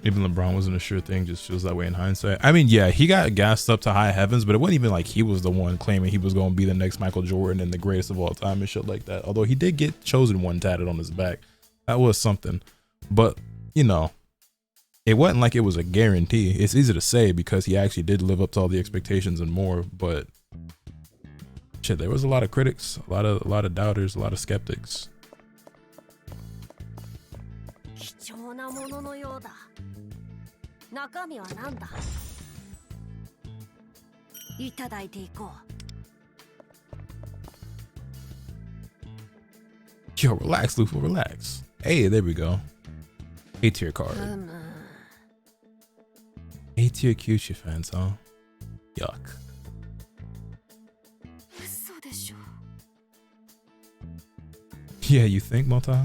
Even LeBron wasn't a sure thing, just feels that way in hindsight. I mean, yeah, he got gassed up to high heavens, but it wasn't even like he was the one claiming he was going to be the next Michael Jordan and the greatest of all time and shit like that. Although he did get chosen one tatted on his back. That was something. But, you know, it wasn't like it was a guarantee. It's easy to say because he actually did live up to all the expectations and more, but shit, there was a lot of critics, a lot of doubters, a lot of skeptics. Yo, relax, Luffy, relax. Hey, there we go. A tier card. A tier Kyuchi fans, huh? Yuck. Yeah, you think, Mota?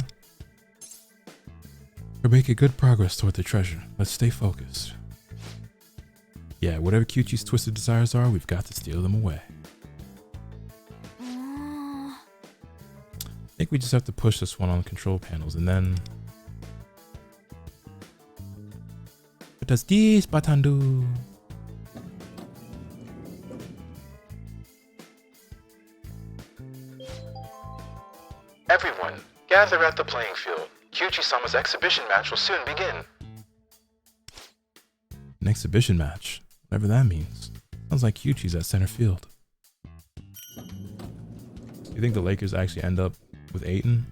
We're making good progress toward the treasure. Let's stay focused. Yeah, whatever Kyuchi's twisted desires are, we've got to steal them away. I think we just have to push this one on the control panels and then... What does this button do? Everyone, gather at the playing field. Kyuchi-sama's exhibition match will soon begin. An exhibition match? Whatever that means. Sounds like Kyuchi's at center field. You think the Lakers actually end up with Ayton?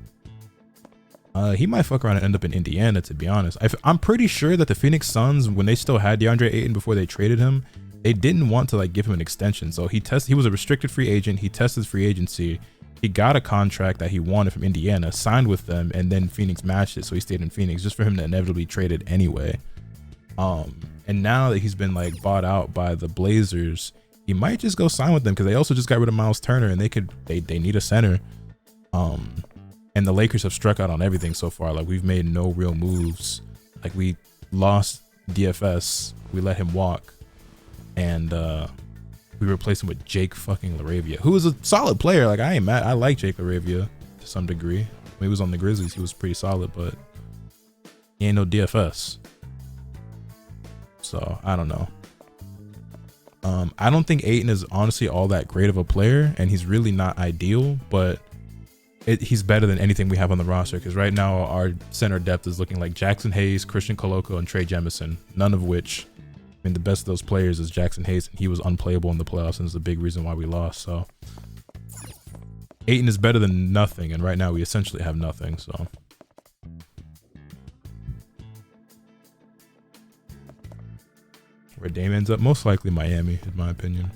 He might fuck around and end up in Indiana, to be honest. I'm pretty sure that the Phoenix Suns, when they still had DeAndre Ayton before they traded him, they didn't want to like give him an extension. So he was a restricted free agent. He tested free agency. He got a contract that he wanted from Indiana, signed with them, and then Phoenix matched it. So he stayed in Phoenix just for him to inevitably trade it anyway. And now that he's been like bought out by the Blazers, he might just go sign with them because they also just got rid of Miles Turner and they need a center. And the Lakers have struck out on everything so far. Like we've made no real moves. Like we lost DFS, we let him walk, and we replaced him with Jake fucking LaRavia, who is a solid player. Like I ain't mad. I like Jake LaRavia to some degree. When he was on the Grizzlies, he was pretty solid, but he ain't no DFS. So I don't know. I don't think Ayton is honestly all that great of a player, and he's really not ideal, but he's better than anything we have on the roster, because right now our center depth is looking like Jackson Hayes, Christian Koloko, and Trey Jemison, none of which, I mean, the best of those players is Jackson Hayes, and he was unplayable in the playoffs and is the big reason why we lost. So Ayton is better than nothing, and right now we essentially have nothing. So where Dame ends up, most likely Miami, in my opinion.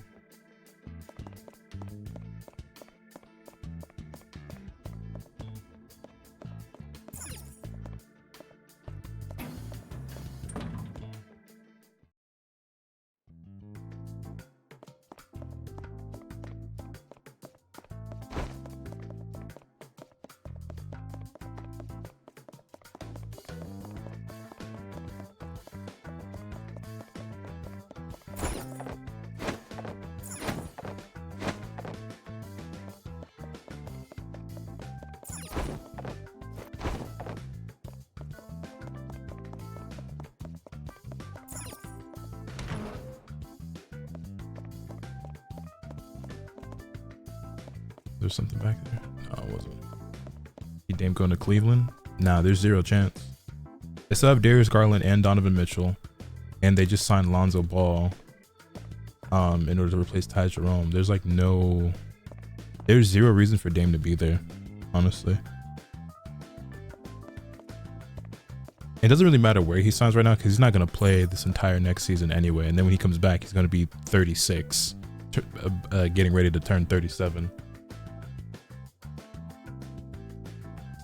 There's something back there. No, it wasn't. See Dame going to Cleveland? Nah, there's zero chance. They still have Darius Garland and Donovan Mitchell, and they just signed Lonzo Ball in order to replace Ty Jerome. There's like there's zero reason for Dame to be there, honestly. It doesn't really matter where he signs right now because he's not going to play this entire next season anyway, and then when he comes back he's going to be 36, getting ready to turn 37.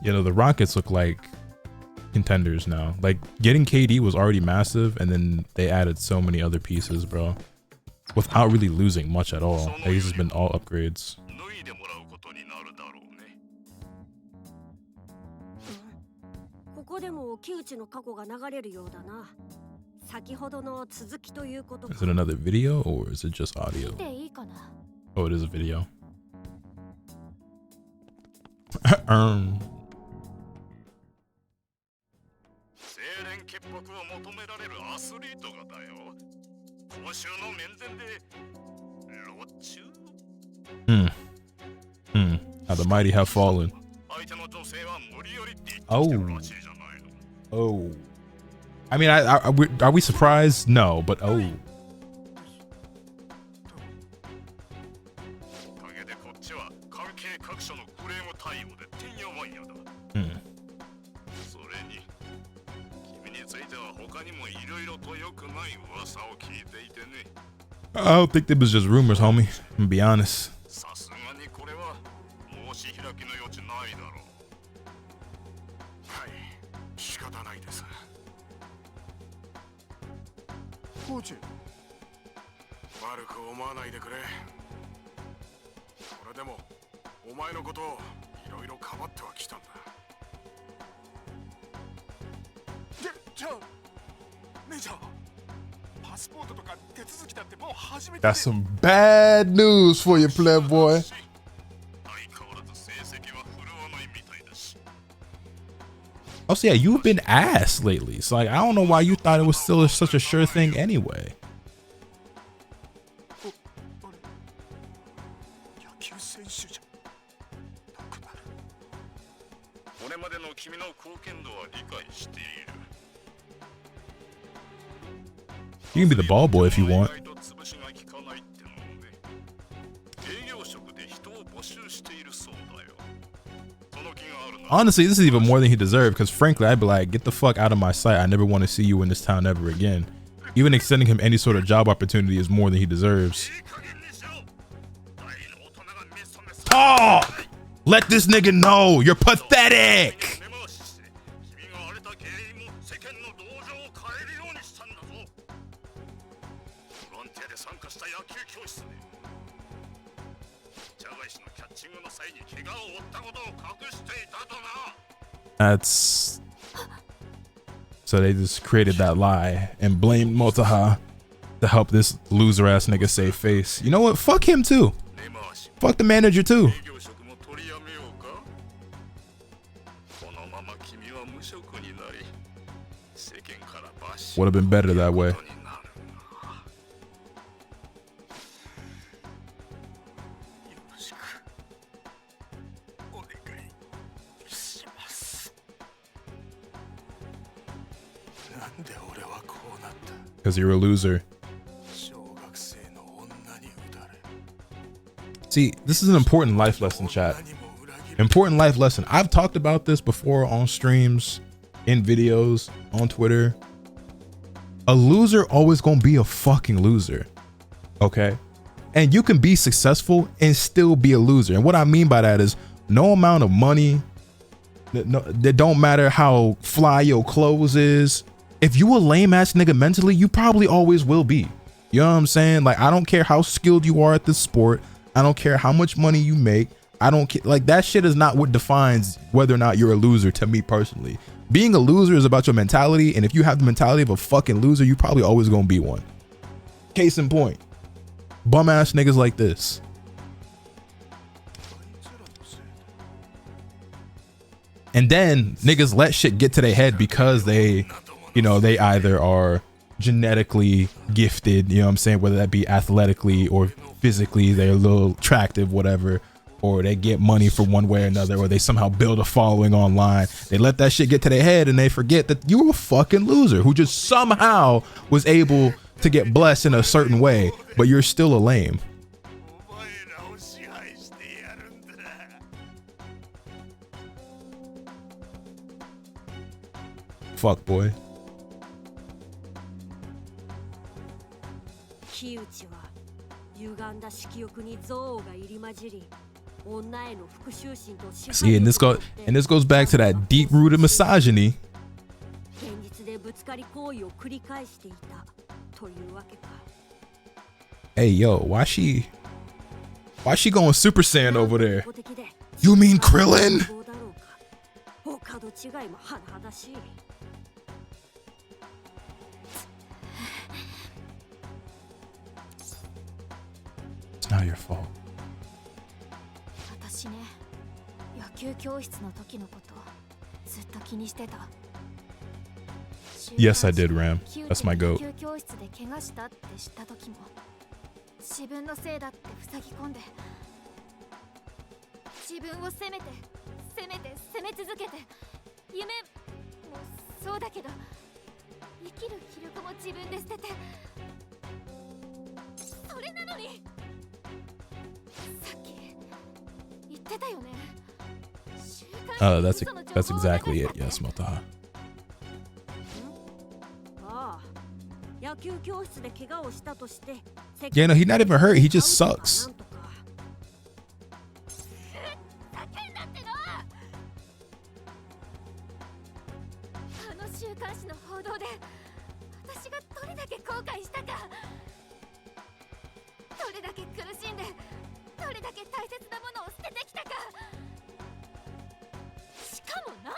You know, the Rockets look like contenders now. Like, getting KD was already massive, and then they added so many other pieces, bro, without really losing much at all. Like, it's just been all upgrades. Is it another video, or is it just audio? Oh, it is a video. How the mighty have fallen. Oh. Oh. I mean, are we surprised? No, but oh. I don't think it was just rumors, homie. I'm gonna be honest. That's some bad news for you, playboy. Oh, so yeah, you've been ass lately. So like, I don't know why you thought it was still such a sure thing anyway. You can be the ball boy if you want. Honestly, this is even more than he deserved, because frankly, I'd be like, get the fuck out of my sight. I never want to see you in this town ever again. Even extending him any sort of job opportunity is more than he deserves. Talk! Let this nigga know you're pathetic! That's so they just created that lie and blamed Motaha to help this loser ass nigga save face. You know what? Fuck him too. Fuck the manager too. Would have been better that way. Because you're a loser. See, this is an important life lesson, chat. Important life lesson. I've talked about this before on streams, in videos, on Twitter. A loser always gonna be a fucking loser. Okay? And you can be successful and still be a loser. And what I mean by that is no amount of money, that don't matter how fly your clothes is. If you a lame ass nigga mentally, you probably always will be. You know what I'm saying? Like, I don't care how skilled you are at this sport. I don't care how much money you make. I don't care. Like, that shit is not what defines whether or not you're a loser to me personally. Being a loser is about your mentality. And if you have the mentality of a fucking loser, you probably always gonna be one. Case in point, bum ass niggas like this. And then niggas let shit get to their head because they, you know, they either are genetically gifted, you know what I'm saying, whether that be athletically or physically, they're a little attractive, whatever, or they get money from one way or another, or they somehow build a following online. They let that shit get to their head and they forget that you were a fucking loser who just somehow was able to get blessed in a certain way, but you're still a lame. Fuck boy. See, and this goes back to that deep-rooted misogyny. Hey yo, why she going Super Saiyan over there? You mean Krillin? It's not your fault. Yes, I did, Ram. That's my goat. 自分のせいだって塞ぎ込んで自分を責めて責め続けて夢もそうだけど生きる気力も自分で捨ててそれなのにさっき言ってたよね That's exactly it. Yes, Motaha. Yeah, no, he's not even hurt. He just sucks. あの週刊誌の報道で私がどれだけ後悔したかどれだけ苦しんでどれだけ大切なものを捨ててきたかしかも何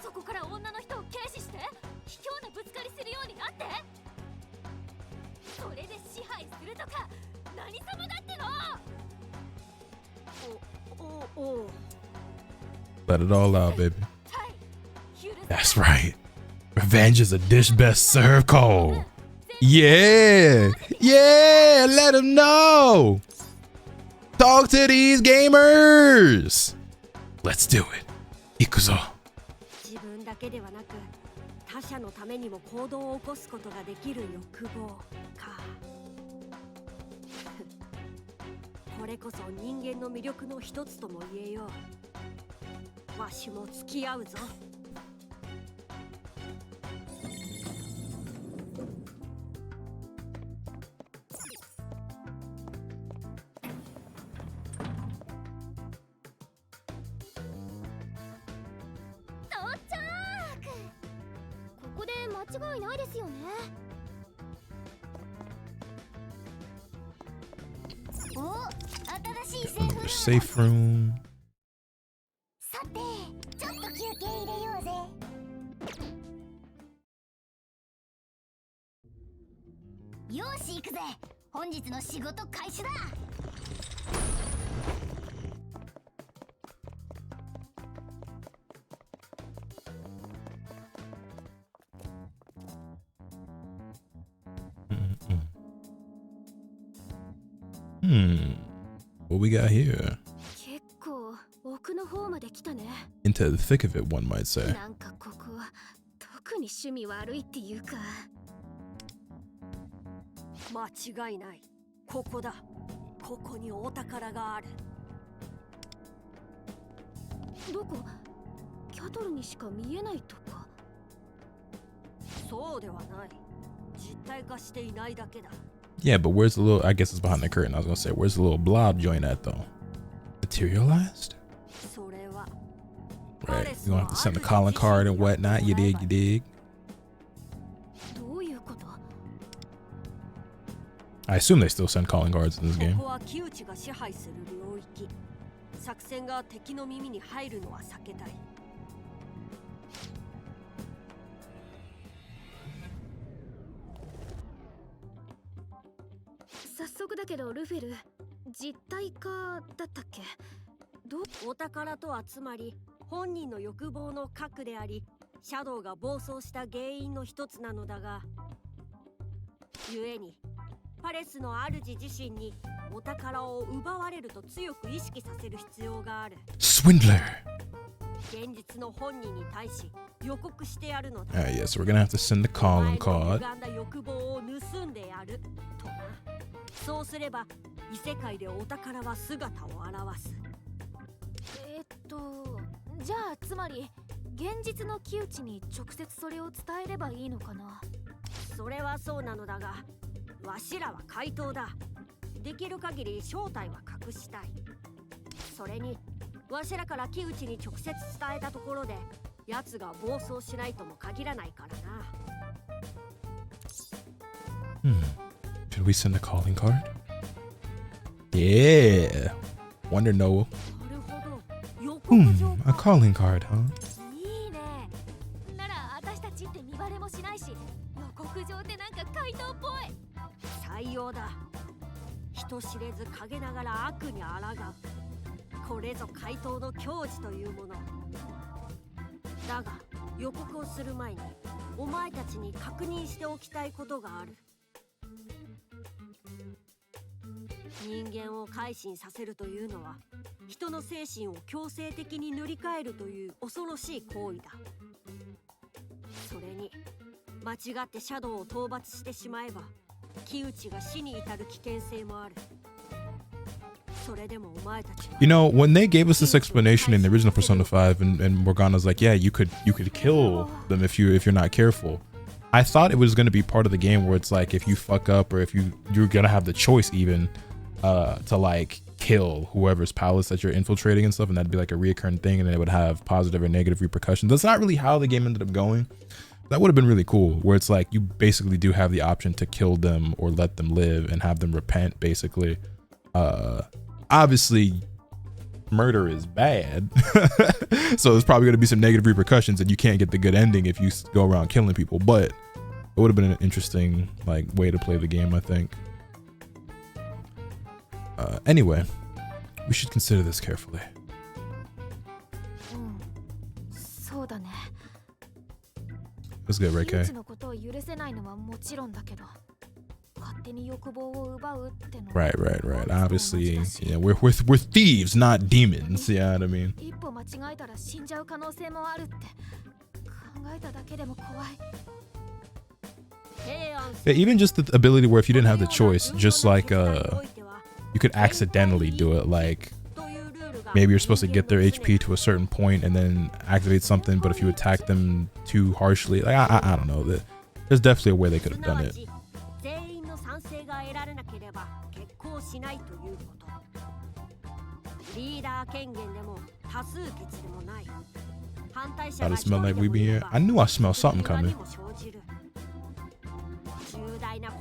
そこから女の人を軽視して卑怯なぶつかりするようになってそれで支配するとか何様だってのLet it all out, baby. That's right. Revenge is a dish best served cold. Yeah. Yeah. Let them know. Talk to these gamers. Let's do it. Ikuzo. 自分だけではなく他者のためにも行動を起こすことができる欲望か。これこそ人間の魅力の一つとも言えよう。わしも付き合うぞ。ここで間違いないですよね。お、新しいセーフ Safe room. さて、ちょっと休憩入れようぜ。よし行くぜ。本日の仕事開始だ。What we got here? 結構奥の方まで来たね。 Into the thick of it, one might say. なんかここ特に趣味悪いっていうか。間違いない。ここだ。ここにお宝がある。どこ？キャトルにしか見えないとか。そうではない。実体化していないだけだ。Yeah, but where's the little, I guess it's behind the curtain. I was gonna say, where's the little blob joint at though? Materialized? Right, you're gonna have to send the calling card and whatnot. You dig, you dig? I assume they still send calling cards in this game. 作戦が敵の耳に入るのは避けたい。早速だけどルフェル、実体化だったっけ？お宝とはつまり本人の欲望の核であり、シャドウが暴走した原因の一つなのだが、故にパレスの主自身にお宝を奪われると強く意識させる必要がある。Swindler! 現実の本人に対し予告してやるのだ。Alright, yeah, so we're gonna have to send the calling card. 歪んだ欲望を盗んでやるとな。そうすれば異世界でお宝は姿を現す。じゃあつまり現実の木内に直接それを伝えればいいのかな？それはそうなのだが、わしらは怪盗だ。できる限り正体は隠したい。それにわしらから木内に直接伝えたところで奴が暴走しないとも限らないからな。Should we send a calling card? Yeah. Wonder Noah. A calling card, huh? いいね。なら私たちって見バレもしないし、予告状ってなんか怪盗っぽい。採用だ。人知れず陰ながら悪に抗う。これぞ怪盗の矜持というもの。だが予告をする前にお前たちに確認しておきたいことがある。人間を改心させるというのは人の精神を強制的に塗り替えるという恐ろしい行為だ。それに間違ってシャドウを討伐してしまえば木内が死に至る危険性もある。それでもお前たちは You know, when they gave us this explanation in the original Persona 5 and Morgana's like, yeah, you could kill them if you're not careful. I thought it was going to be part of the game where it's like if you fuck up or if you're going to have the choice even to like kill whoever's palace that you're infiltrating and stuff, and that'd be like a reoccurring thing, and then it would have positive or negative repercussions. That's not really how the game ended up going. That would have been really cool, where it's like you basically do have the option to kill them or let them live and have them repent, basically. Obviously murder is bad, so there's probably going to be some negative repercussions and you can't get the good ending if you go around killing people, but it would have been an interesting like way to play the game, I think. Anyway, we should consider this carefully. そうだね。 That's good, right, 木 Kay? 内のことを許せないのはもちろんだけど、勝手に欲望を奪うってのは Right. Obviously, yeah, we're thieves, not demons. Yeah, what I mean. 一歩間違えたら死んじゃう可能性もあるって考えただけでも怖い。 Yeah, even just the ability where if you didn't have the choice, just like you could accidentally do it, like maybe you're supposed to get their HP to a certain point and then activate something, but if you attack them too harshly, like I don't know, there's definitely a way they could have done it. Thought it smelled like we be here. I knew I smelled something coming.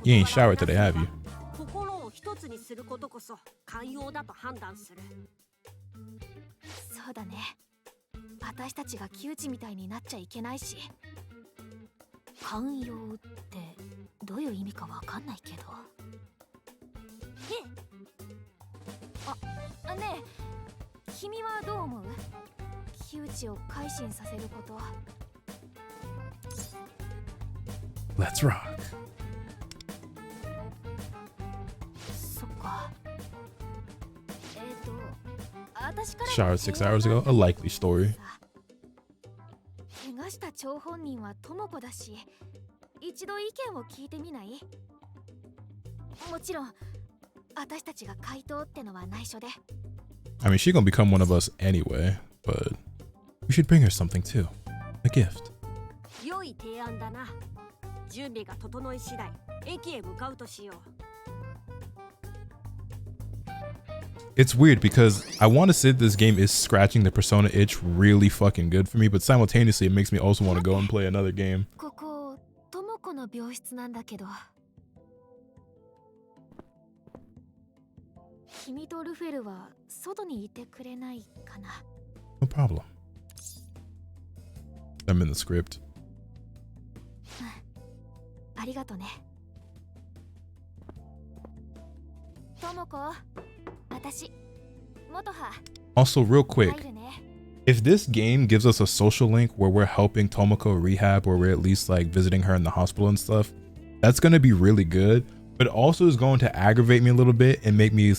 You ain't showered today, have you? そうだね。私たちが木内みたいになっちゃいけないし。寛容ってどういう意味かわかんないけど。ねえ、君はどう思う？木内を改心させること。Let's rock. そっか。私から Showered 6 hours ago. A likely story. 怪我した張本人は智子だし、一度意見を聞いてみない？もちろん、私たちが回答ってのは内緒で。I mean, she's gonna become one of us anyway, but we should bring her something too. A gift. 良い提案だな。準備が整い次第、駅へ向かうとしよう。 It's weird because I want to say this game is scratching the Persona itch really fucking good for me, but simultaneously it makes me also want to go and play another game. ここ、智子の病室なんだけど。君とルフェルは外にいてくれないかな。No problem. I'm in the script. ありがとね。智子。 Also, real quick, if this game gives us a social link where we're helping Tomoko rehab, or we're at least like visiting her in the hospital and stuff, that's going to be really good, but also is going to aggravate me a little bit and make me,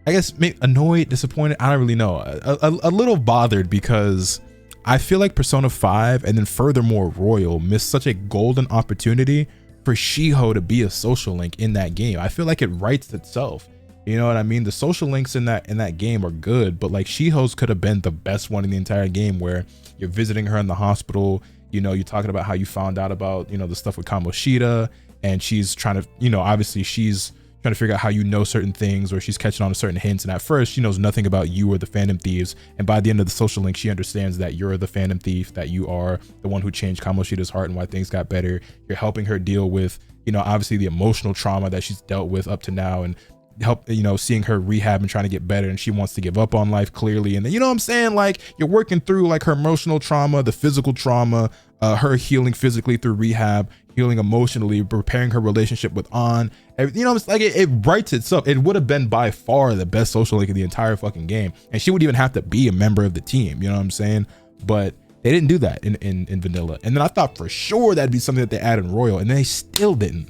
I guess, annoyed, disappointed. I don't really know, a little bothered, because I feel like Persona 5 and then furthermore Royal missed such a golden opportunity for Shiho to be a social link in that game. I feel like it writes itself. You know what I mean? The social links in that game are good, but like Shiho's could have been the best one in the entire game, where you're visiting her in the hospital, you know, you're talking about how you found out about, you know, the stuff with Kamoshida, and she's trying to, you know, obviously she's trying to figure out how you know certain things, or she's catching on to certain hints, and at first she knows nothing about you or the Phantom Thieves, and by the end of the social link she understands that you're the Phantom Thief, that you are the one who changed Kamoshida's heart and why things got better. You're helping her deal with, you know, obviously the emotional trauma that she's dealt with up to now, and help, you know, seeing her rehab and trying to get better, and she wants to give up on life clearly, and then, you know what I'm saying, like you're working through like her emotional trauma, the physical trauma, her healing physically through rehab, healing emotionally, preparing her relationship with An. You know, it's like it writes itself. It would have been by far the best social link in the entire fucking game, and she would even have to be a member of the team, you know what I'm saying? But They didn't do that in vanilla. And then I thought for sure that'd be something that they add in royal, and they still didn't.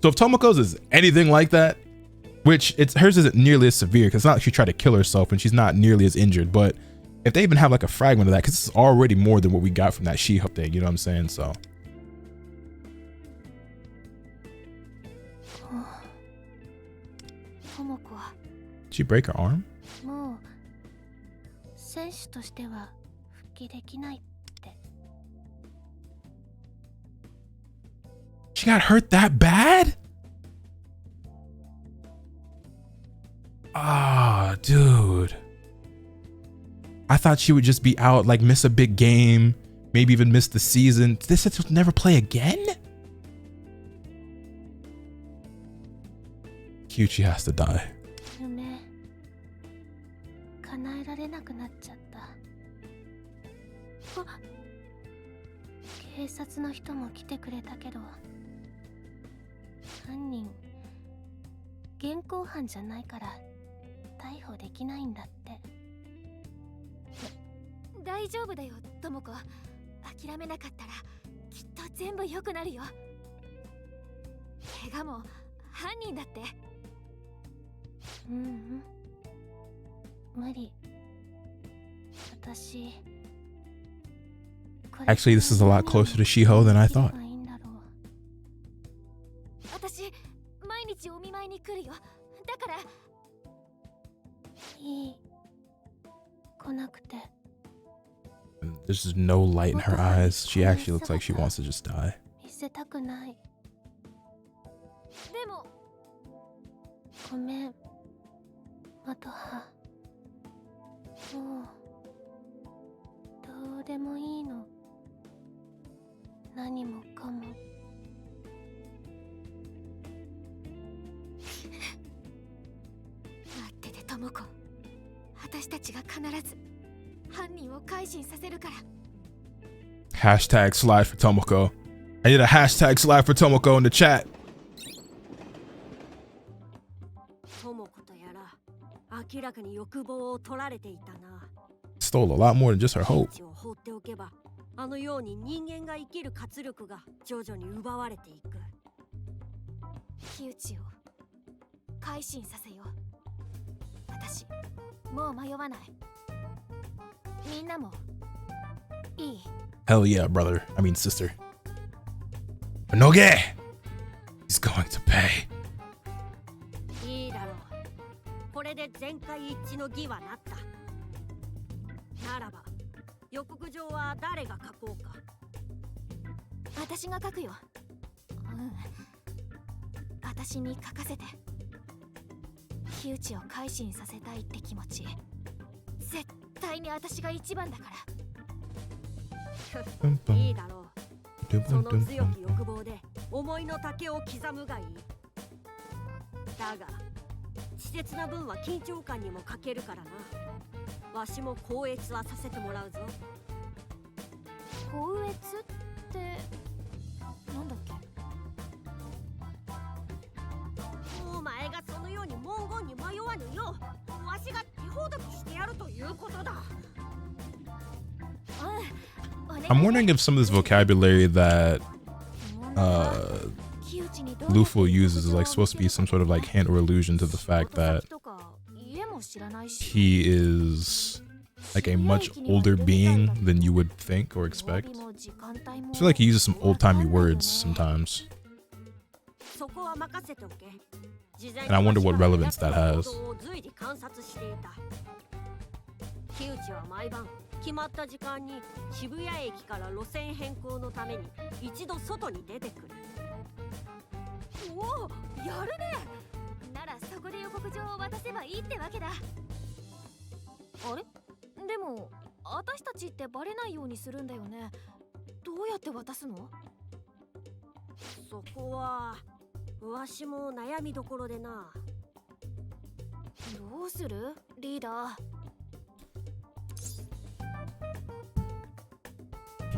So if Tomoko's is anything like that, which hers isn't nearly as severe because it's not like she tried to kill herself and she's not nearly as injured, but if they even have like a fragment of that, because it's already more than what we got from that She-Hulk thing, you know what I'm saying? So. Did she break her arm? She got hurt that bad? Ah, dude. I thought she would just be out, like miss a big game, maybe even miss the season. This said she'll never play again? Kyuchi has to die. Actually, this is a lot closer to She-Hulk than I thought. There's just no light in her eyes. She actually looks like she wants to just die. Hashtag slide for Tomoko. I need a hashtag slide for Tomoko in the chat. Stole a lot more than just her hope. Hell yeah, brother. I mean, sister. Noge! He's going to pay. I'm wondering if some of this vocabulary that Luffy uses is like supposed to be some sort of like hint or allusion to the fact that he is like a much older being than you would think or expect. I feel like he uses some old-timey words sometimes. And I wonder what relevance that has.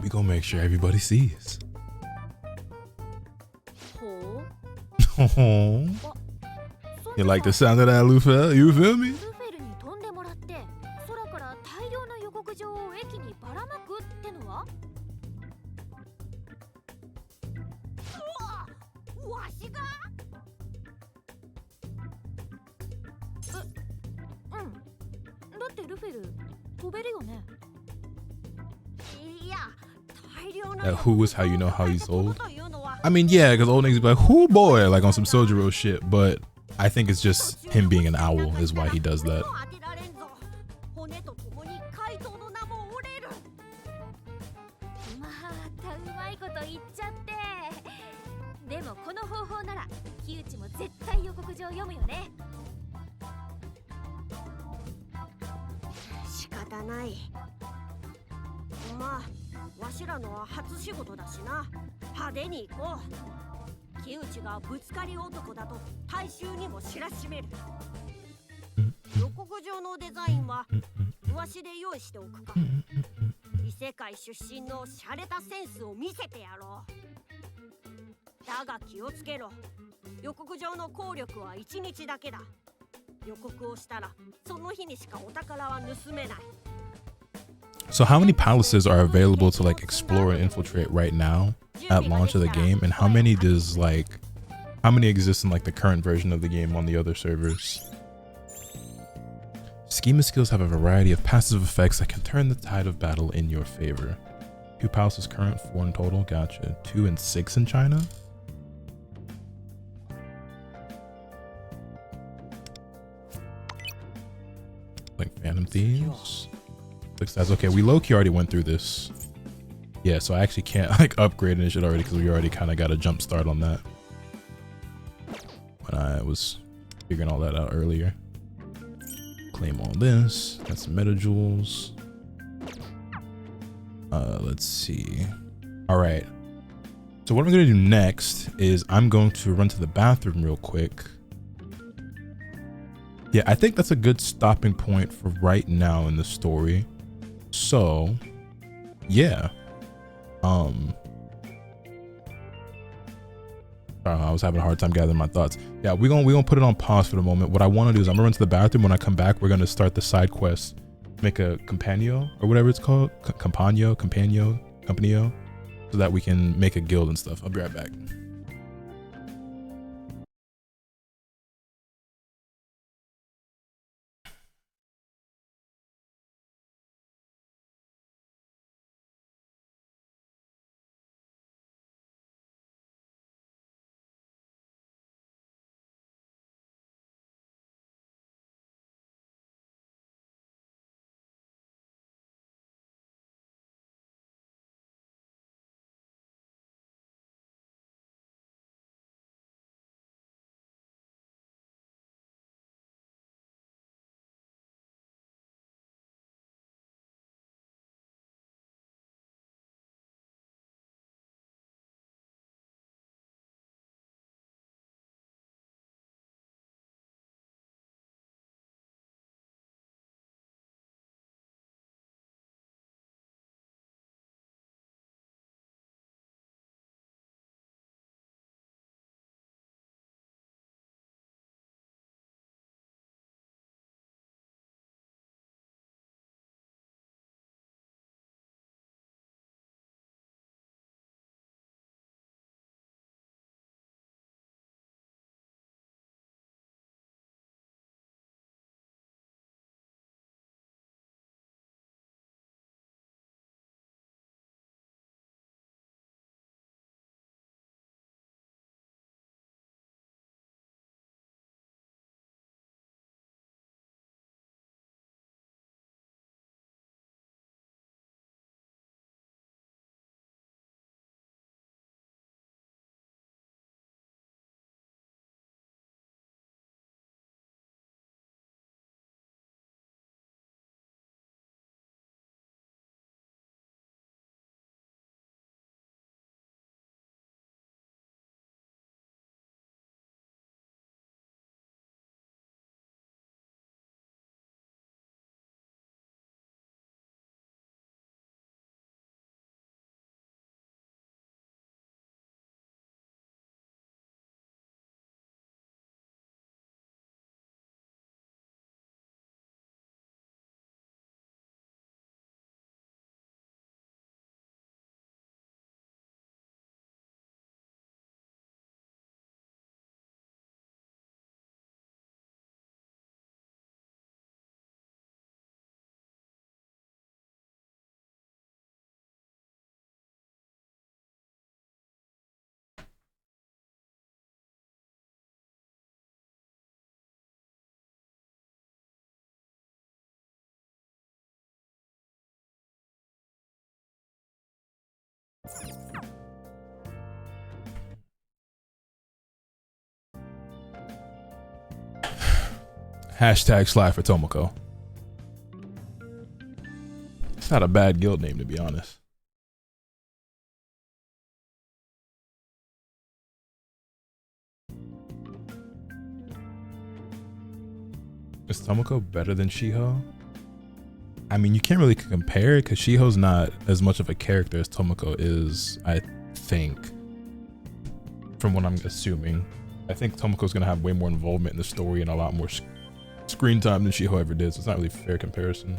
We gonna make sure everybody sees. You like the sound of that, Luffy? You feel me? 呼んでもらって空から大量の予告状を駅にばらまくってのは？わしが？うん。だってルフェル飛べるよね。いや、大量の Who is how you know how he's old? I mean, yeah, because old niggas be like, whoo boy, like on some Sojiro shit, but I think it's just him being an owl is why he does that. またうまいこと言っちゃって。でもこの方法なら木内も絶対予告状読むよね。仕方ない。まあ、わしらの初仕事だしな。派手に行こう。木内がぶつかり男だと大衆にも知らしめる。予告状のデザインはわしで用意しておくか。異世界出身の洒落たセンスを見せてやろう。だが気をつけろ。予告状の効力は1日だけだ。予告をしたらその日にしかお宝は盗めない。So how many palaces are available to like explore and infiltrate right now at launch of the game, and how many exist in like the current version of the game on the other servers? Schema skills have a variety of passive effects that can turn the tide of battle in your favor. 2 palaces current, 4 in total. Gotcha. 2 and 6 in China. Like Phantom Thieves. 6 stats. Okay, we low-key already went through this. Yeah, so I actually can't like upgrade and shit already because we already kind of got a jump start on that when I was figuring all that out earlier. Claim all this. Got some meta jewels. Let's see. All right. So what I'm gonna do next is I'm going to run to the bathroom real quick. Yeah, I think that's a good stopping point for right now in the story. So, yeah. I was having a hard time gathering my thoughts. Yeah, we're gonna put it on pause for the moment. What I want to do is I'm gonna run to the bathroom. When I come back, we're gonna start the side quest, make a companio or whatever it's called, companio, so that we can make a guild and stuff. I'll be right back. Hashtag slide for Tomoko. It's not a bad guild name, to be honest. Is Tomoko better than Shiho? I mean, you can't really compare it because Shiho's not as much of a character as Tomoko is, I think. From what I'm assuming. I think Tomoko's going to have way more involvement in the story and a lot more screen time than Shiho ever did, so it's not really a fair comparison.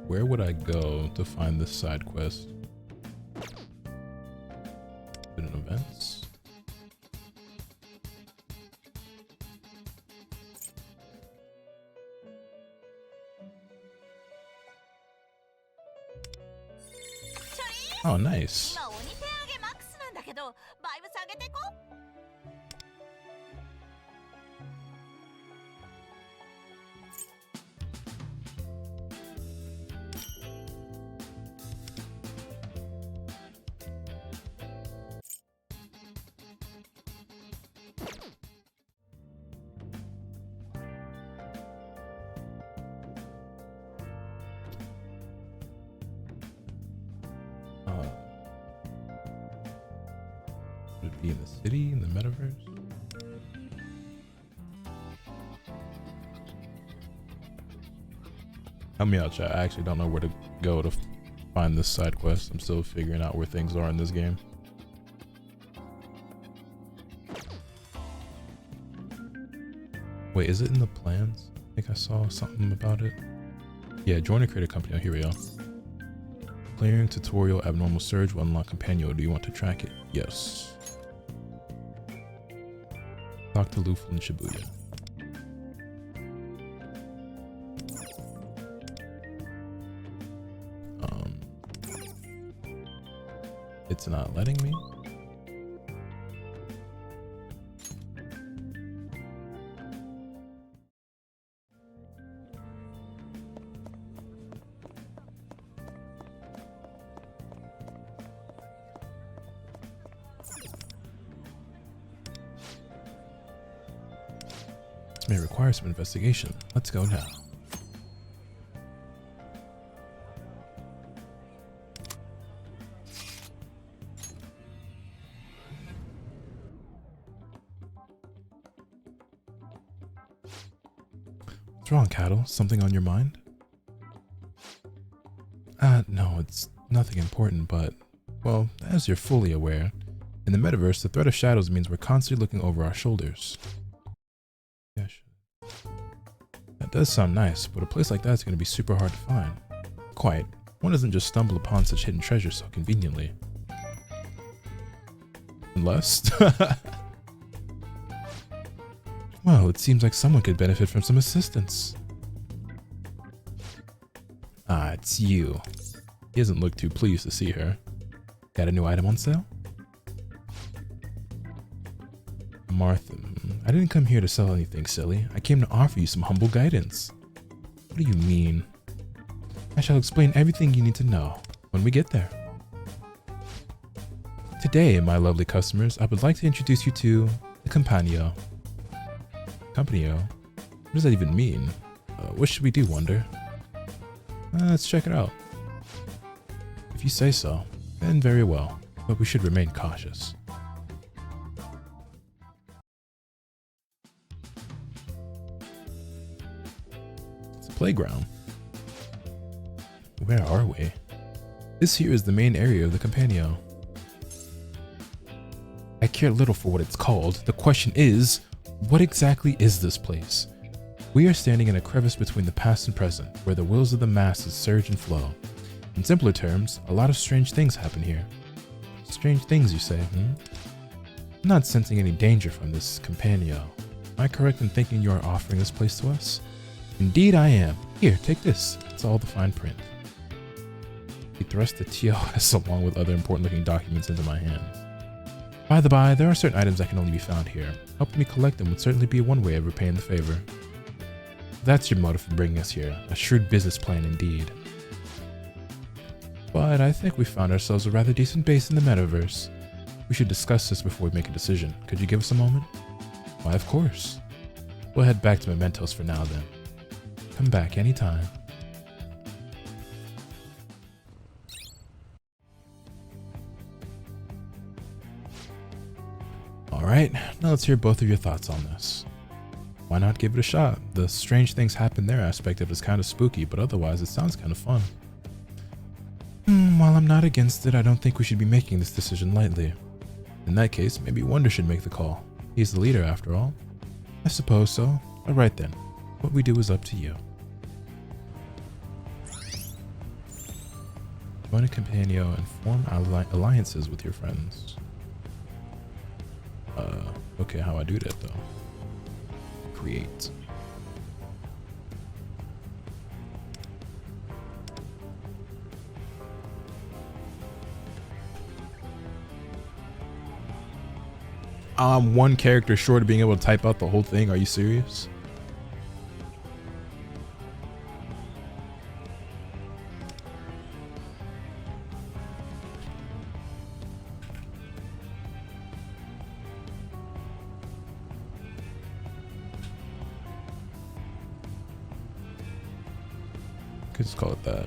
Where would I go to find this side quest? In events? Oh, nice. Would it be in the city, in the metaverse? Help me out, chat. I actually don't know where to go to find this side quest. I'm still figuring out where things are in this game. Wait, is it in the plans? I think I saw something about it. Yeah, join a creator company. Oh, here we go. Clearing tutorial abnormal surge will unlock companion. Do you want to track it? Yes. Talk to Luffy in Shibuya. It's not letting me. This may require some investigation. Let's go now. What's wrong, Cattle? Something on your mind? No, it's nothing important, but, well, as you're fully aware, in the metaverse, the threat of shadows means we're constantly looking over our shoulders. Yeah, that does sound nice, but a place like that's going to be super hard to find. Quite. One doesn't just stumble upon such hidden treasures so conveniently. Unless... Well, it seems like someone could benefit from some assistance. Ah, it's you. He doesn't look too pleased to see her. Got a new item on sale? Martha, I didn't come here to sell anything, silly. I came to offer you some humble guidance. What do you mean? I shall explain everything you need to know when we get there. Today, my lovely customers, I would like to introduce you to the Campanio. Campanio? What does that even mean? What should we do, Wonder? Let's check it out. If you say so, then very well, but we should remain cautious. It's a playground. Where are we? This here is the main area of the Campanio. I care little for what it's called. The question is, what exactly is this place? We are standing in a crevice between the past and present, where the wills of the masses surge and flow. In simpler terms, a lot of strange things happen here. Strange things, you say, I'm not sensing any danger from this Campanio. Am I correct in thinking you are offering this place to us? Indeed I am. Here, take this. It's all the fine print. He thrust the TOS along with other important looking documents into my hands. By the by, there are certain items that can only be found here. Helping me collect them would certainly be one way of repaying the favor. That's your motive for bringing us here. A shrewd business plan indeed. But I think we found ourselves a rather decent base in the metaverse. We should discuss this before we make a decision. Could you give us a moment? Why, of course. We'll head back to Mementos for now then. Come back anytime. Alright, now let's hear both of your thoughts on this. Why not give it a shot? The strange things happen there aspect of it is kind of spooky, but otherwise it sounds kind of fun. While I'm not against it, I don't think we should be making this decision lightly. In that case, maybe Wonder should make the call. He's the leader after all. I suppose so. Alright then. What we do is up to you. Join a Companio and form alliances with your friends. Okay, how I do that though? Create. I'm one character short of being able to type out the whole thing. Are you serious? Could just call it that.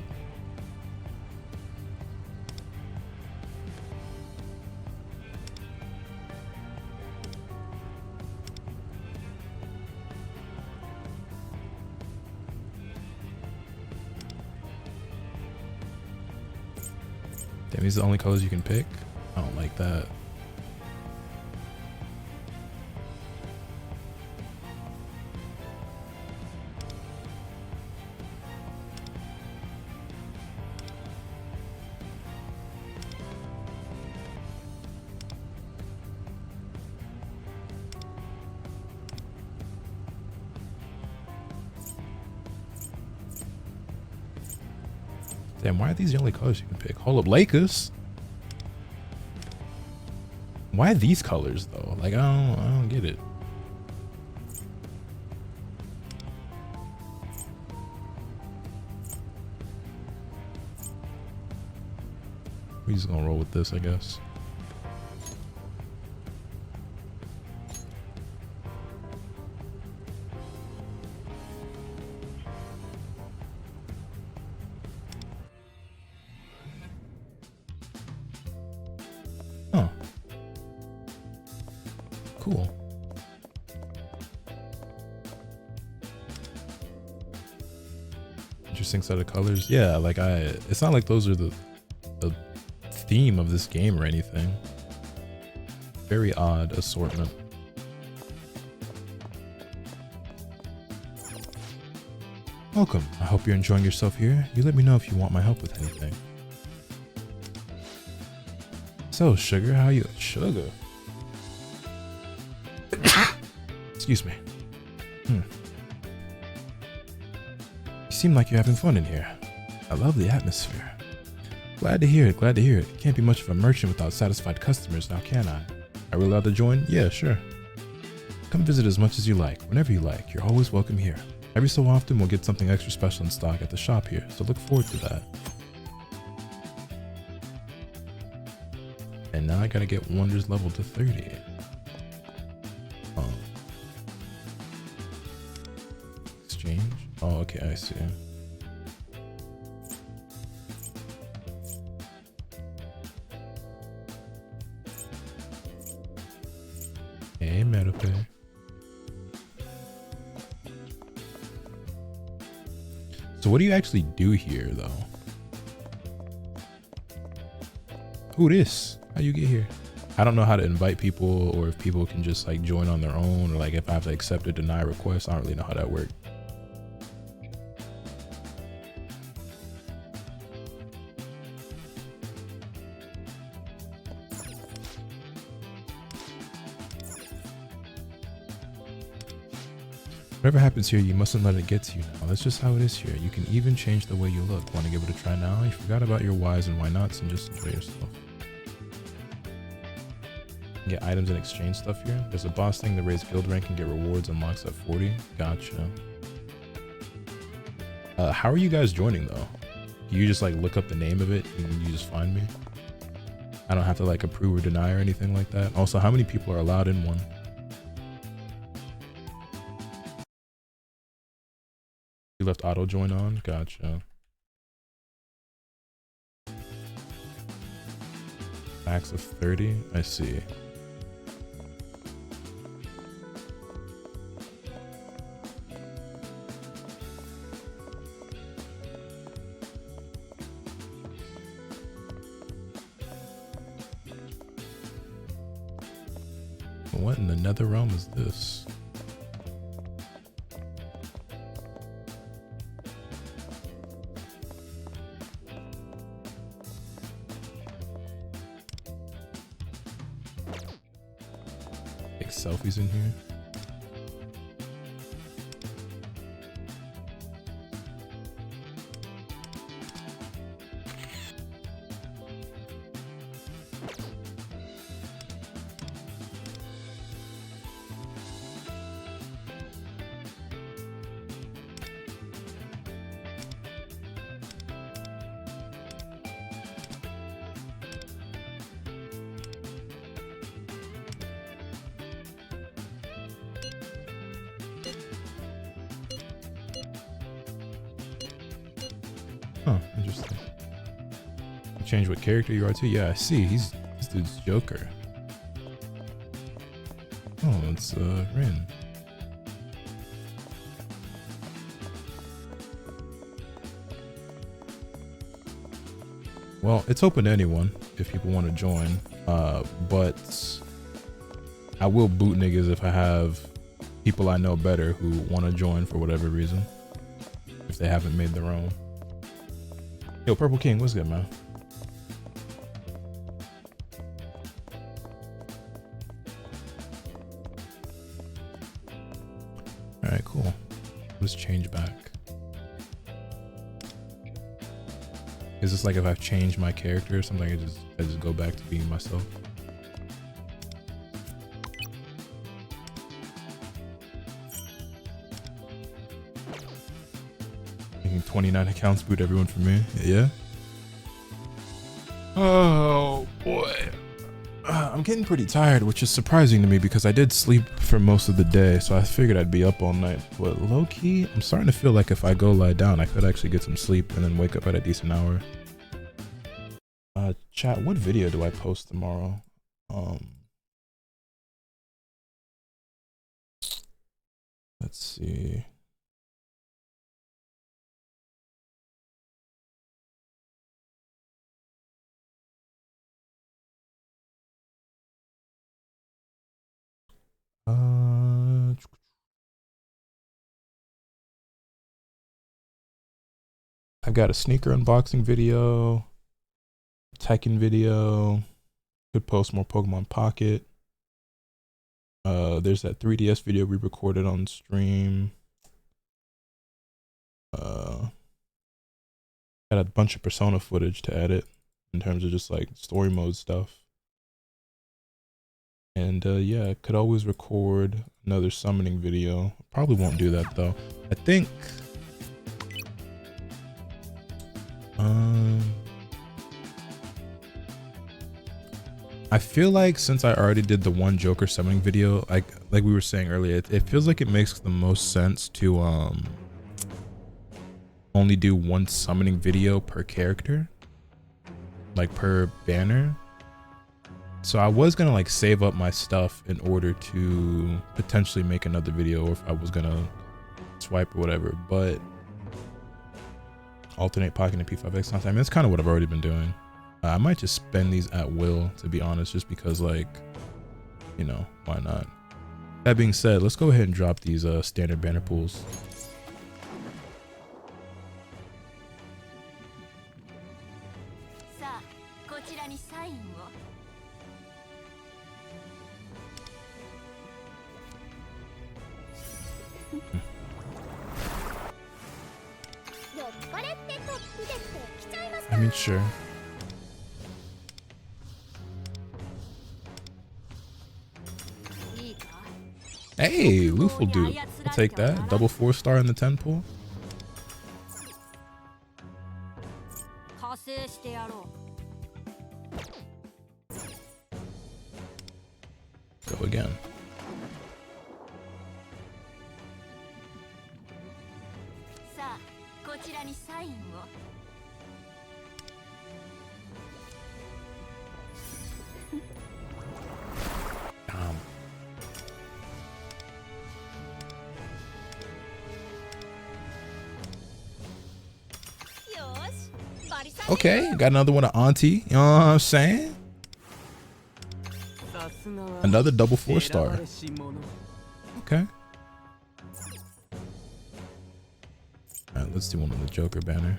Damn, these are the only colors you can pick? I don't like that. Damn, why are these the only colors you can pick? Hold up, Lakers. Why these colors though? Like I don't get it. We're just gonna roll with this, I guess. Cool. Interesting set of colors. Yeah, like it's not like those are the theme of this game or anything. Very odd assortment. Welcome. I hope you're enjoying yourself here. You let me know if you want my help with anything. So, Sugar, how you? Sugar? Excuse me. You seem like you're having fun in here. I love the atmosphere. Glad to hear it, glad to hear it. Can't be much of a merchant without satisfied customers now, can I? Are we allowed to join? Yeah, sure. Come visit as much as you like, whenever you like. You're always welcome here. Every so often we'll get something extra special in stock at the shop here, so look forward to that. And now I gotta get Wonder's level to 30. Exchange? Oh, okay, I see. Hey, Metapay. So what do you actually do here, though? Who this? How you get here? I don't know how to invite people, or if people can just like join on their own, or like if I have to accept or deny requests. I don't really know how that works. Whatever happens here, you mustn't let it get to you now. That's just how it is here. You can even change the way you look. Want to give it a try now? You forgot about your whys and why nots and just enjoy yourself. Get items and exchange stuff here. There's a boss thing to raise guild rank and get rewards unlocks at 40. Gotcha. How are you guys joining though? You just like look up the name of it and you just find me? I don't have to like approve or deny or anything like that. Also, how many people are allowed in one? You left auto join on? Gotcha. Max of 30? I see. What in the nether realm is this? Take selfies in here. Huh, interesting. You change what character you are too? Yeah, I see. He's this dude's Joker. Oh, it's Rin. Well, it's open to anyone if people want to join. But I will boot niggas if I have people I know better who want to join for whatever reason. If they haven't made their own. Yo, Purple King, what's good, man? All right, cool. Let's change back. Is this like if I've changed my character or something, I just go back to being myself? Making 29 accounts boot everyone for me. Yeah. Oh boy. I'm getting pretty tired, which is surprising to me because I did sleep for most of the day, so I figured I'd be up all night. But low-key, I'm starting to feel like if I go lie down, I could actually get some sleep and then wake up at a decent hour. Chat, what video do I post tomorrow? Let's see. I've got a sneaker unboxing video, Tekken video, could post more Pokemon Pocket. There's that 3DS video we recorded on stream. Got a bunch of Persona footage to edit in terms of just like story mode stuff. And yeah, I could always record another summoning video. Probably won't do that though. I think I feel like since I already did the one Joker summoning video, like we were saying earlier, it feels like it makes the most sense to only do one summoning video per character, like per banner. So I was gonna like save up my stuff in order to potentially make another video, or if I was gonna swipe or whatever, but alternate pocket and P5X content. I mean, that's kind of what I've already been doing. I might just spend these at will, to be honest, just because, like, you know, why not? That being said, let's go ahead and drop these standard banner pools. I mean, sure. Hey, Loof will do. I'll take that. Double 4-star in the 10 pool. 加勢してやろう。 Go again. Okay, got another one of Auntie. You know what I'm saying? Another double 4-star. Okay. Alright, let's do one on the Joker banner.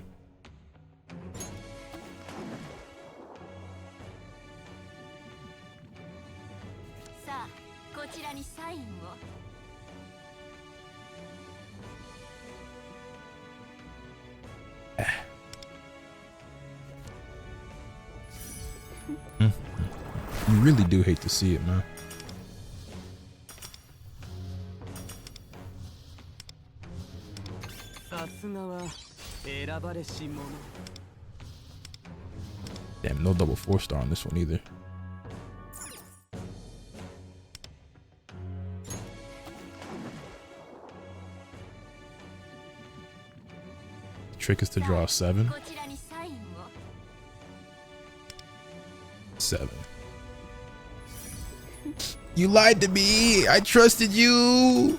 You really do hate to see it, man. Damn, no double 4-star on this one either. The trick is to draw 7. 7. You lied to me. I trusted you.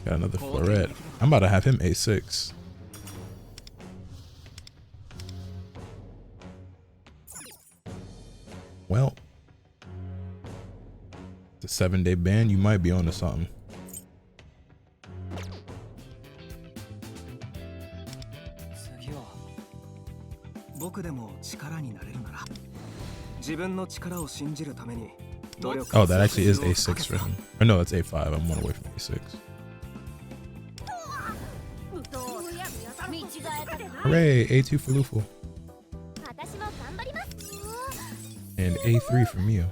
Got another floret. I'm about to have him A6. Well, it's a 7-day ban. You might be onto something. Oh, that actually is A6 for him. Or no, that's A5. I'm one away from A6. Hooray! A2 for Luful. And A3 for Mio.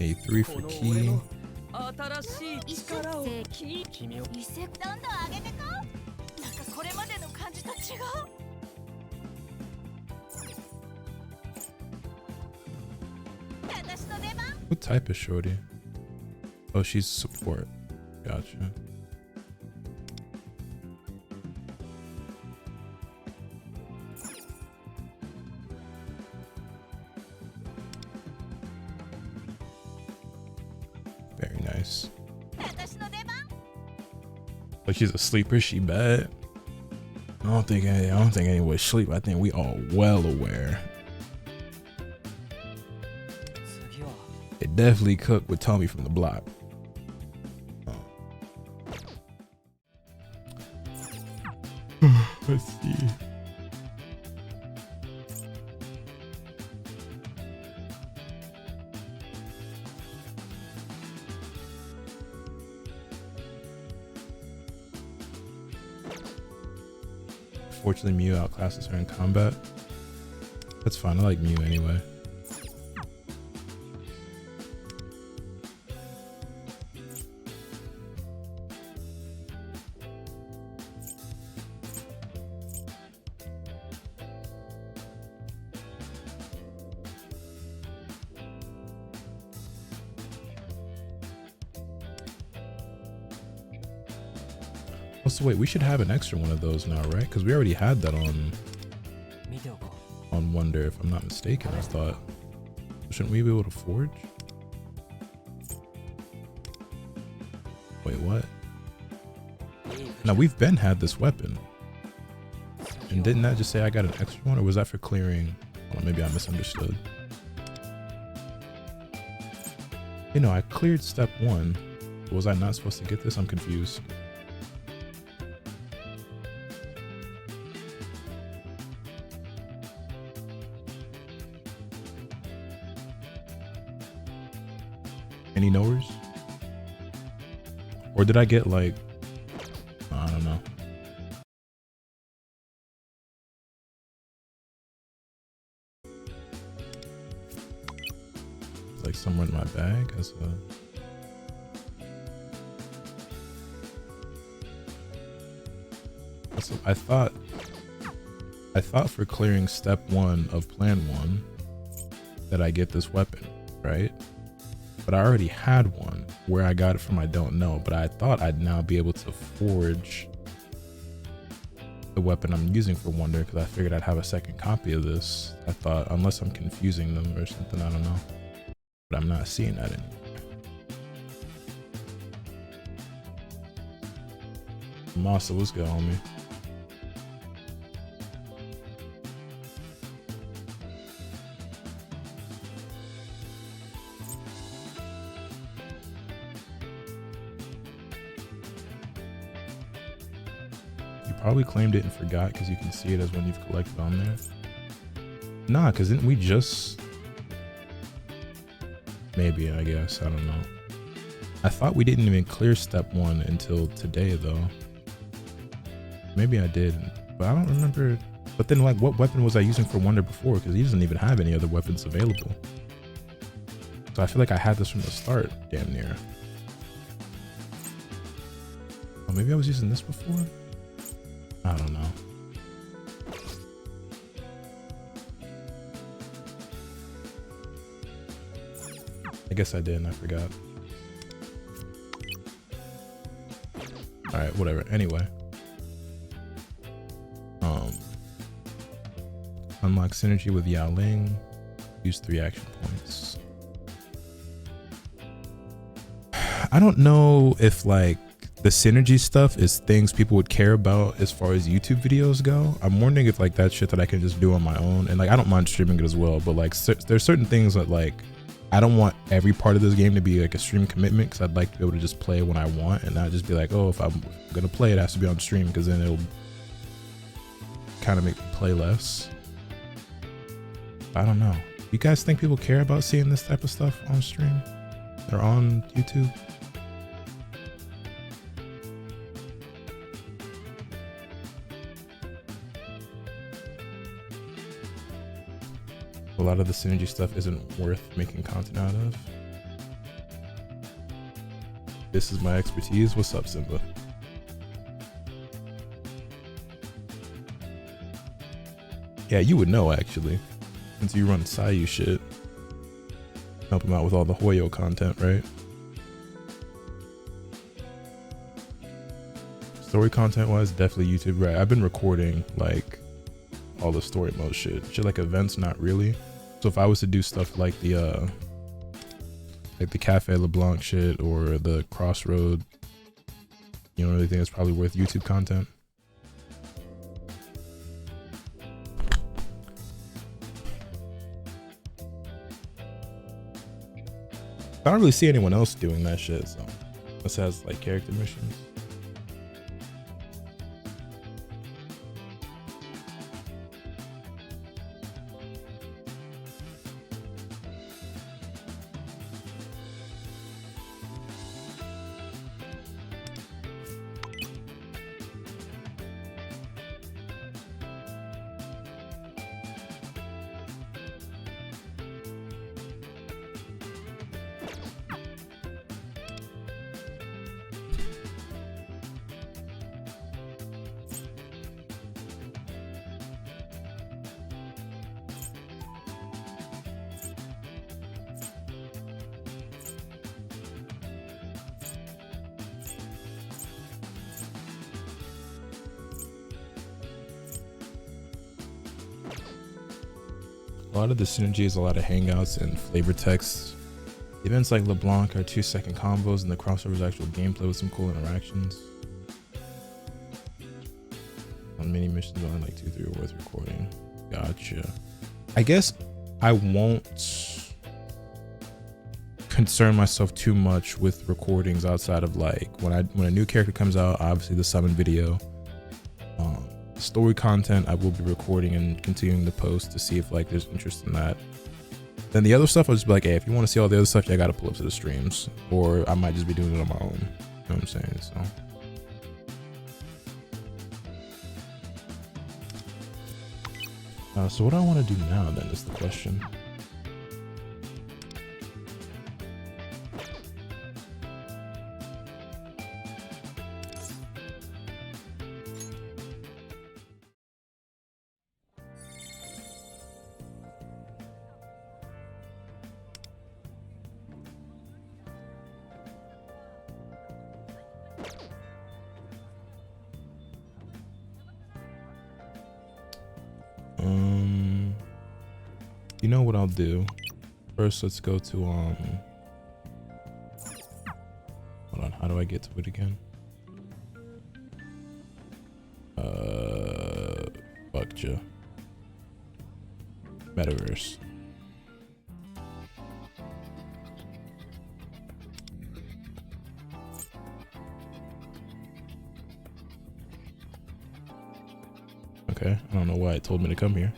A3 for Key. What type is Shorty? Oh, she's support. Gotcha. Very nice. Like she's a sleeper, she bad. I don't think anyone sleep. I think we all well aware. It definitely cooked with Tommy from the block. Let's see. Fortunately, Mew outclasses her in combat. That's fine. I like Mew anyway. So wait, we should have an extra one of those now, right? Because we already had that on Wonder, if I'm not mistaken. I thought, shouldn't we be able to forge? Wait, what? Now we've been had this weapon, and didn't that just say I got an extra one, or was that for clearing? Well, maybe I misunderstood. You know, I cleared step 1. Was I not supposed to get this? I'm confused. Any knowers? Or did I get like, I don't know. Like somewhere in my bag as a I thought for clearing step 1 of plan 1 that I get this weapon, right? But I already had one. Where I got it from I don't know, but I thought I'd now be able to forge the weapon I'm using for Wonder, because I figured I'd have a second copy of this. I thought, unless I'm confusing them or something, I don't know. But I'm not seeing that anymore. Masa, what's good, homie? You probably claimed it and forgot because you can see it as one you've collected on there. Nah, because didn't we just... Maybe, I guess. I don't know. I thought we didn't even clear step 1 until today, though. Maybe I did, but I don't remember. But then, like, what weapon was I using for Wonder before? Because he doesn't even have any other weapons available. So I feel like I had this from the start, damn near. Oh, maybe I was using this before? I don't know. I guess I did and I forgot. Alright, whatever. Anyway. Unlock synergy with Yao Ling. Use 3 action points. I don't know if like the synergy stuff is things people would care about as far as YouTube videos go. I'm wondering if like that's shit that I can just do on my own. And like I don't mind streaming it as well, but like there's certain things that like I don't want every part of this game to be like a stream commitment, because I'd like to be able to just play when I want and not just be like, oh, if I'm gonna play it has to be on stream, because then it'll kind of make me play less. I don't know. You guys think people care about seeing this type of stuff on stream or on YouTube? A lot of the synergy stuff isn't worth making content out of. This is my expertise. What's up, Simba? Yeah, you would know actually, since you run Sayu shit. Help him out with all the Hoyo content, right? Story content wise, definitely YouTube, right? I've been recording like all the story mode shit like events, not really. So if I was to do stuff like the Cafe LeBlanc shit or the Crossroad, you don't really think it's probably worth YouTube content? I don't really see anyone else doing that shit, so this has like character missions. A lot of the synergy is a lot of hangouts and flavor text. Events like LeBlanc are 2-second combos, and the crossover is actual gameplay with some cool interactions. On mini missions, only like 2-3 are worth recording. Gotcha. I guess I won't concern myself too much with recordings outside of like when a new character comes out, obviously the summon video. Story content I will be recording and continuing to post to see if like there's interest in that. Then the other stuff, I'll just be like, hey, if you want to see all the other stuff, you gotta pull up to the streams, or I might just be doing it on my own. You know what I'm saying? So what do I want to do now? Then is the question. You know what I'll do? First, let's go to hold on, how do I get to it again? Fuck ya. Metaverse. Okay, I don't know why it told me to come here.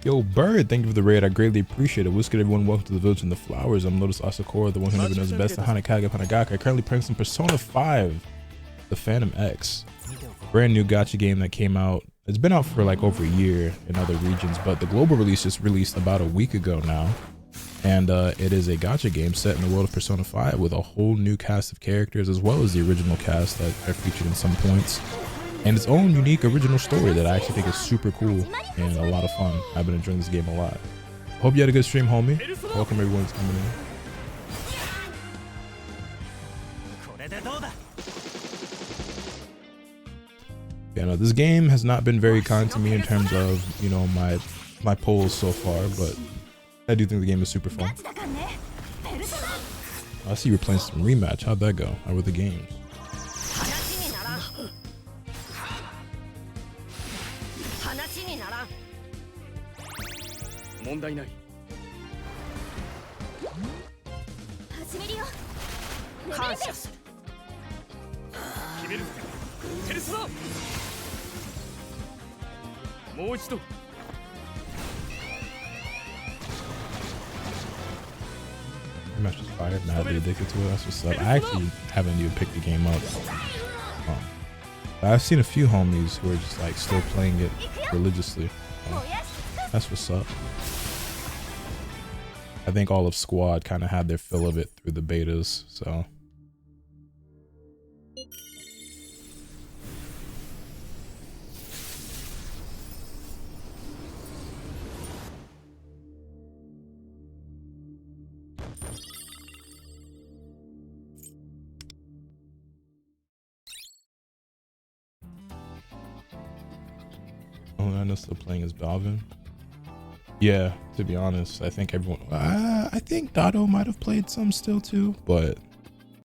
Yo, Bird, thank you for the raid. I greatly appreciate it. What's good, everyone? Welcome to the Village and the Flowers. I'm Lotus Asakura, the one who never knows best, the Hanakaga Panagaka. I currently playing some Persona 5, the Phantom X. Brand new gacha game that came out. It's been out for like over a year in other regions, but the global release just released about a week ago now. And it is a gacha game set in the world of Persona 5 with a whole new cast of characters, as well as the original cast that are featured in some points. And its own unique original story that I actually think is super cool and a lot of fun. I've been enjoying this game a lot. Hope you had a good stream, homie. Welcome everyone who's coming in. Yeah, no, this game has not been very kind to me in terms of, you know, my polls so far, but I do think the game is super fun. I see you were playing some rematch. How'd that go? How were the games? Rematch is fire. Madly addicted to it. That's what's up. I actually haven't even picked the game up. I've seen a few homies who are just like still playing it religiously. That's what's up. I think all of Squad kind of had their fill of it through the betas, so. Oh, I know still playing as Balvin. Yeah, to be honest, I think everyone. I think Dado might have played some still too, but